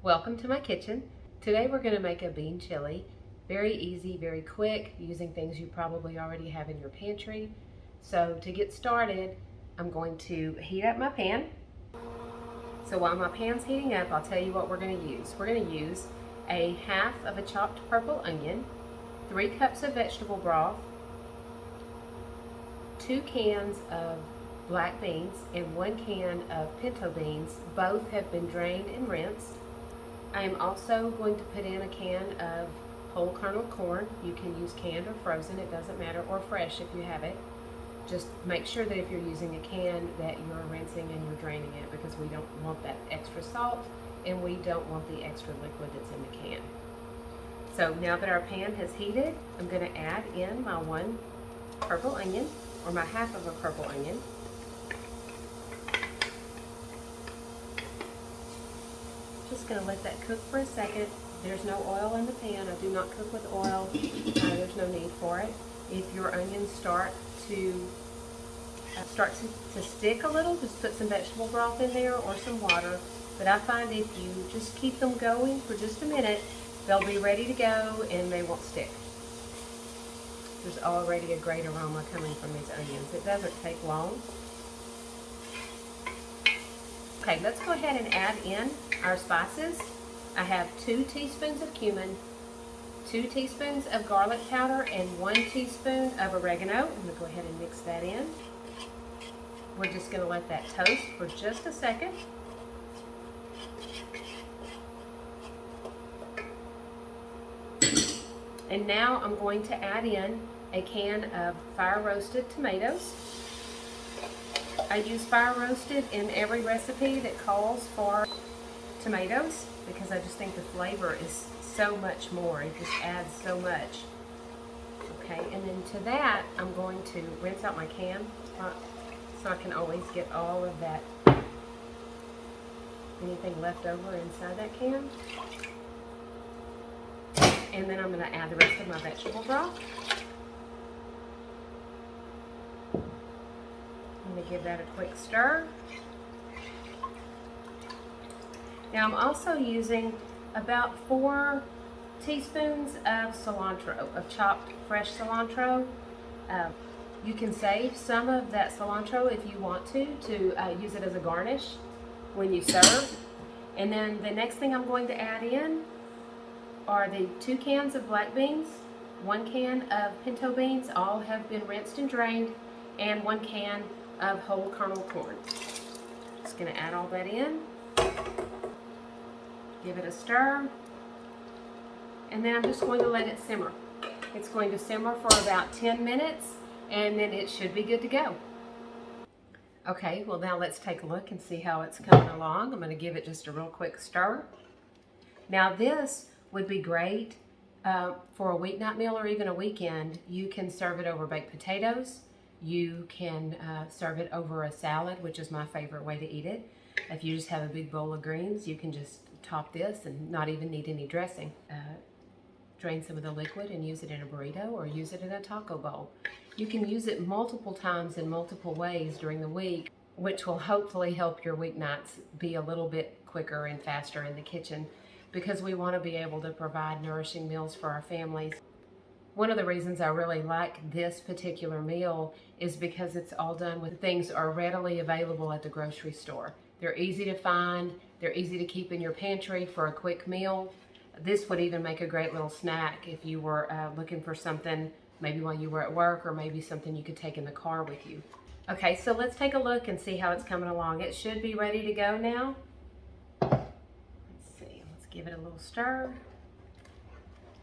Welcome to my kitchen. Today we're going to make a bean chili. Very easy, very quick, using things you probably already have in your pantry. So to get started, I'm going to heat up my pan. So while my pan's heating up, I'll tell you what we're going to use. We're going to use a half of a chopped purple onion, 3 cups of vegetable broth, 2 cans of black beans, and 1 can of pinto beans. Both have been drained and rinsed. I am also going to put in a can of whole kernel corn. You can use canned or frozen, it doesn't matter, or fresh if you have it. Just make sure that if you're using a can that you're rinsing and you're draining it, because we don't want that extra salt and we don't want the extra liquid that's in the can. So now that our pan has heated, I'm going to add in my 1 purple onion, or my half of a purple onion. Just going to let that cook for a second. There's no oil in the pan. I do not cook with oil. There's no need for it. If your onions start to stick a little, just put some vegetable broth in there or some water. But I find if you just keep them going for just a minute, they'll be ready to go and they won't stick. There's already a great aroma coming from these onions. It doesn't take long. Okay, let's go ahead and add in our spices. I have 2 teaspoons of cumin, 2 teaspoons of garlic powder, and 1 teaspoon of oregano. I'm going to go ahead and mix that in. We're just going to let that toast for just a second. And now I'm going to add in a can of fire roasted tomatoes. I use fire roasted in every recipe that calls for tomatoes because I just think the flavor is so much more. It just adds so much. Okay, and then to that, I'm going to rinse out my can so I can always get all of that, anything left over inside that can. And then I'm going to add the rest of my vegetable broth. I'm going to give that a quick stir. Now I'm also using about 4 teaspoons of cilantro, of chopped fresh cilantro. You can save some of that cilantro if you want to use it as a garnish when you serve. And then the next thing I'm going to add in are the 2 cans of black beans, 1 can of pinto beans, all have been rinsed and drained, and 1 can of whole kernel corn. Just going to add all that in. Give it a stir. And then I'm just going to let it simmer. It's going to simmer for about 10 minutes and then it should be good to go. Okay, well now let's take a look and see how it's coming along. I'm going to give it just a real quick stir. Now this would be great for a weeknight meal or even a weekend. You can serve it over baked potatoes. You can serve it over a salad, which is my favorite way to eat it. If you just have a big bowl of greens, you can just top this and not even need any dressing. Drain some of the liquid and use it in a burrito or use it in a taco bowl. You can use it multiple times in multiple ways during the week, which will hopefully help your weeknights be a little bit quicker and faster in the kitchen, because we want to be able to provide nourishing meals for our families. One of the reasons I really like this particular meal is because it's all done with things are readily available at the grocery store. They're easy to find, they're easy to keep in your pantry for a quick meal. This would even make a great little snack if you were looking for something maybe while you were at work, or maybe something you could take in the car with you. Okay, so let's take a look and see how it's coming along. It should be ready to go now. Let's see, let's give it a little stir.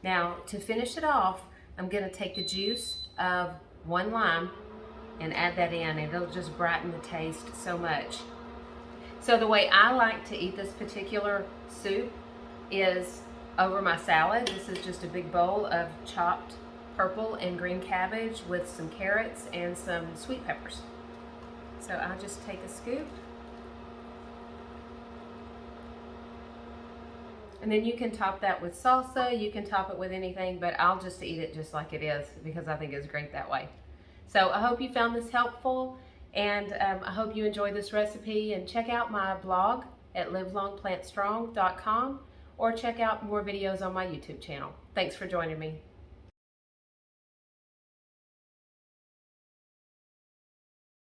Now to finish it off, I'm going to take the juice of 1 lime and add that in, and it'll just brighten the taste so much. So the way I like to eat this particular soup is over my salad. This is just a big bowl of chopped purple and green cabbage with some carrots and some sweet peppers. So I'll just take a scoop. And then you can top that with salsa, you can top it with anything, but I'll just eat it just like it is because I think it's great that way. So I hope you found this helpful, and I hope you enjoyed this recipe, and check out my blog at livelongplantstrong.com. or check out more videos on my YouTube channel. Thanks for joining me.